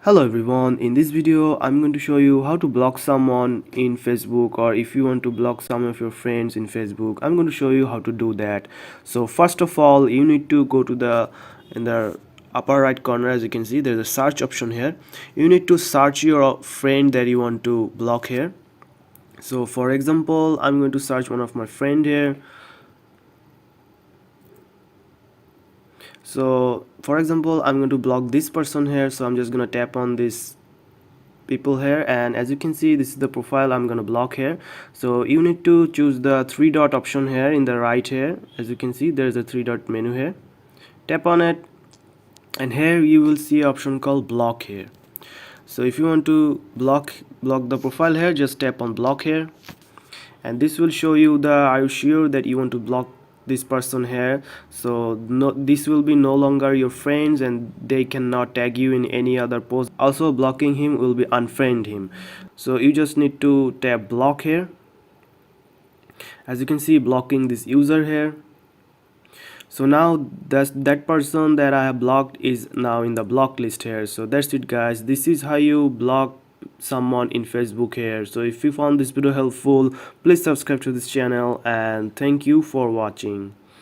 Hello everyone, in this video I'm going to show you how to block someone in Facebook, or if you want to block some of your friends in Facebook, I'm going to show you how to do that. So first of all, you need to go to the upper right corner. As you can see, there's a search option here. You need to search your friend that you want to block here. So for example, I'm going to search one of my friend here. So for example, I'm going to block this person here, so I'm just going to tap on this people here, and as you can see, this is the profile I'm gonna block here. So you need to choose the three dot option here in the right here. As you can see, there's a three dot menu here. Tap on it, and here you will see an option called block here. So if you want to block the profile here, just tap on block here, and this will show you the are you sure that you want to block this person here. So this will be no longer your friends, and they cannot tag you in any other post. Also, blocking him will be unfriend him. So you just need to tap block here. As you can see, blocking this user here. So now that person that I have blocked is now in the block list here. So that's it guys, this is how you block someone in Facebook here. So if you found this video helpful, please subscribe to this channel, and thank you for watching.